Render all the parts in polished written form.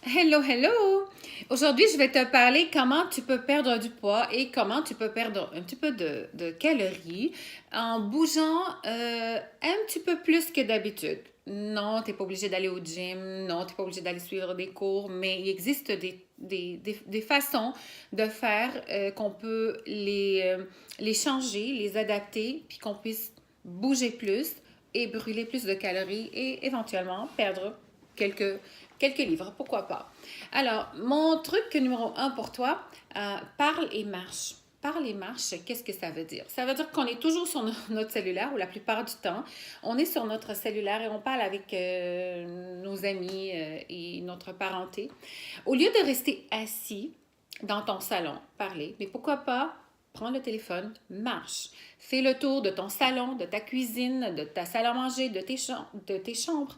Hello, hello! Aujourd'hui, je vais te parler comment tu peux perdre du poids et comment tu peux perdre un petit peu de calories en bougeant un petit peu plus que d'habitude. Non, tu n'es pas obligé d'aller au gym, non, tu n'es pas obligé d'aller suivre des cours, mais il existe des façons de faire qu'on peut les changer, les adapter, puis qu'on puisse bouger plus et brûler plus de calories et éventuellement perdre quelques, quelques livres, pourquoi pas. Alors, mon truc numéro un pour toi, parle et marche. Parle et marche, qu'est-ce que ça veut dire? Ça veut dire qu'on est toujours sur notre cellulaire, ou la plupart du temps, on est sur notre cellulaire et on parle avec nos amis et notre parenté. Au lieu de rester assis dans ton salon, parler, mais pourquoi pas prends le téléphone, marche. Fais le tour de ton salon, de ta cuisine, de ta salle à manger, de tes chambres.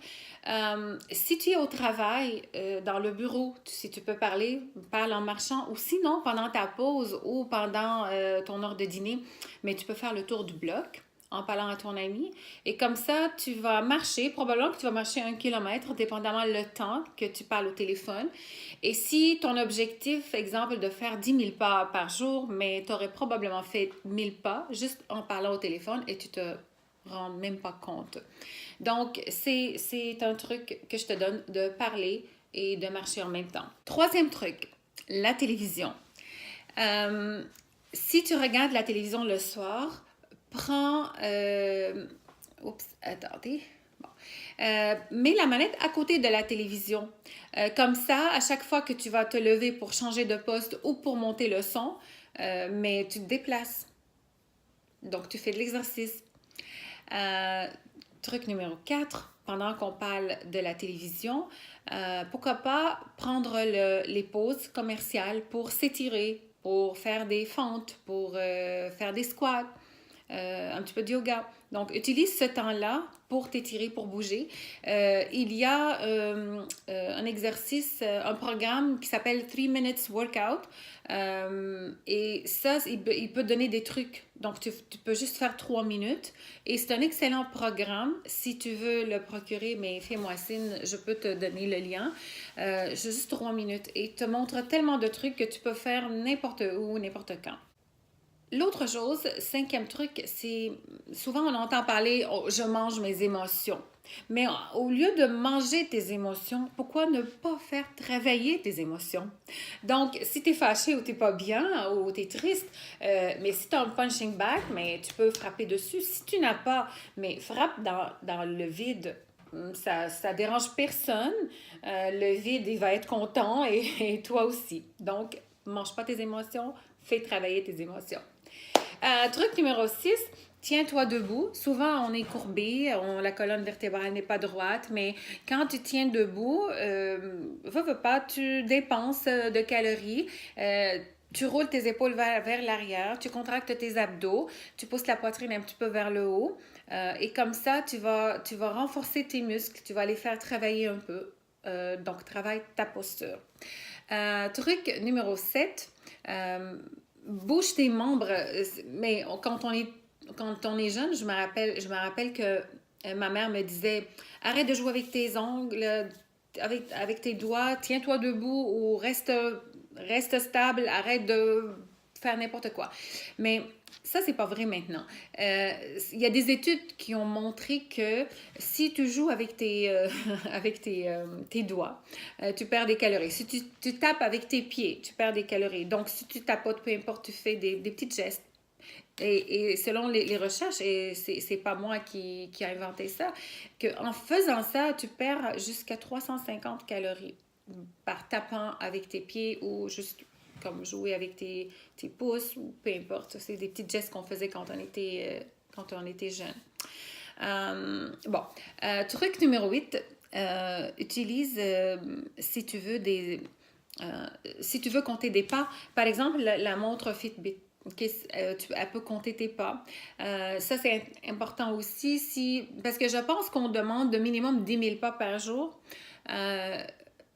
Si tu es au travail, dans le bureau, si tu peux parler, parle en marchant ou sinon pendant ta pause ou pendant ton heure de dîner, mais tu peux faire le tour du bloc en parlant à ton ami. Et comme ça, tu vas marcher, probablement que tu vas marcher 1 kilomètre, dépendamment le temps que tu parles au téléphone. Et si ton objectif, exemple, de faire 10 000 pas par jour, mais tu aurais probablement fait 1 000 pas juste en parlant au téléphone et tu te rends même pas compte. Donc, c'est un truc que je te donne de parler et de marcher en même temps. Troisième truc, la télévision. Euh, Si tu regardes la télévision le soir, prends... oups, attendez. Bon. Mets la manette à côté de la télévision. Comme ça, à chaque fois que tu vas te lever pour changer de poste ou pour monter le son, mais tu te déplaces. Donc, tu fais de l'exercice. Euh, Truc numéro 4, pendant qu'on parle de la télévision, pourquoi pas prendre les pauses commerciales pour s'étirer, pour faire des fentes, pour faire des squats, un petit peu de yoga. Donc, utilise ce temps-là pour t'étirer, pour bouger. Il y a un exercice, un programme qui s'appelle 3 Minutes Workout. Et ça, il peut donner des trucs. Donc, tu peux juste faire 3 minutes. Et c'est un excellent programme. Si tu veux le procurer, mais fais-moi signe, je peux te donner le lien. Juste 3 minutes. Et il te montre tellement de trucs que tu peux faire n'importe où, n'importe quand. L'autre chose, cinquième truc, c'est souvent on entend parler oh, je mange mes émotions. Mais au lieu de manger tes émotions, pourquoi ne pas faire travailler tes émotions? Donc, si tu es fâché ou tu n'es pas bien ou tu es triste, mais si tu as un punching bag, mais tu peux frapper dessus. Si tu n'as pas, mais frappe dans le vide. Ça dérange personne. Le vide, il va être content et toi aussi. Donc, mange pas tes émotions, fais travailler tes émotions. Truc numéro 6, tiens-toi debout. Souvent, on est courbé, la colonne vertébrale n'est pas droite, mais quand tu tiens debout, veux pas, tu dépenses de calories. Tu roules tes épaules vers l'arrière, tu contractes tes abdos, tu pousses la poitrine un petit peu vers le haut. Et comme ça, tu vas renforcer tes muscles, tu vas les faire travailler un peu. Donc, travaille ta posture. Truc numéro 7, bouge tes membres. Mais quand on est jeune, je me rappelle que ma mère me disait arrête de jouer avec tes ongles, avec tes doigts, tiens-toi debout ou reste stable, arrête de faire n'importe quoi. Mais ça, c'est pas vrai maintenant. Il y a des études qui ont montré que si tu joues avec avec tes doigts, tu perds des calories. Si tu tapes avec tes pieds, tu perds des calories. Donc, si tu tapotes, peu importe, tu fais des petits gestes. Et selon les recherches, et c'est pas moi qui a inventé ça, qu'en faisant ça, tu perds jusqu'à 350 calories par tapant avec tes pieds ou juste comme jouer avec tes pouces ou peu importe. C'est des petits gestes qu'on faisait quand on était jeune. Bon, truc numéro 8, utilise, si tu veux, si tu veux compter des pas, par exemple, la montre Fitbit. Okay, elle peut compter tes pas. Ça, c'est important aussi parce que je pense qu'on demande de minimum 10 000 pas par jour.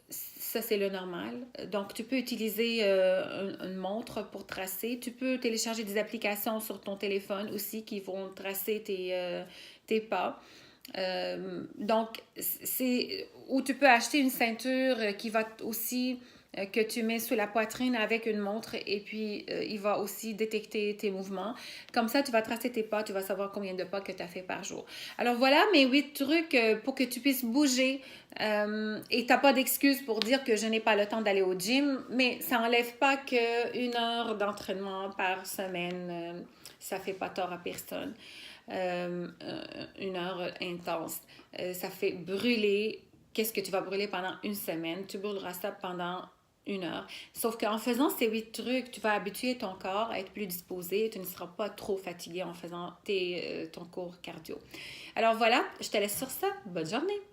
Ça, c'est le normal. Donc, tu peux utiliser une montre pour tracer. Tu peux télécharger des applications sur ton téléphone aussi qui vont tracer tes pas. Donc, c'est où tu peux acheter une ceinture qui va aussi que tu mets sous la poitrine avec une montre et puis il va aussi détecter tes mouvements. Comme ça, tu vas tracer tes pas, tu vas savoir combien de pas que tu as fait par jour. Alors voilà mes 8 trucs pour que tu puisses bouger et tu n'as pas d'excuse pour dire que je n'ai pas le temps d'aller au gym, mais ça n'enlève pas qu'une heure d'entraînement par semaine, ça ne fait pas tort à personne. Une heure intense. Ça fait brûler. Qu'est-ce que tu vas brûler pendant une semaine? Tu brûleras ça pendant une heure. Sauf qu'en faisant ces 8 trucs, tu vas habituer ton corps à être plus disposé. Tu ne seras pas trop fatigué en faisant ton cours cardio. Alors voilà, je te laisse sur ça. Bonne journée!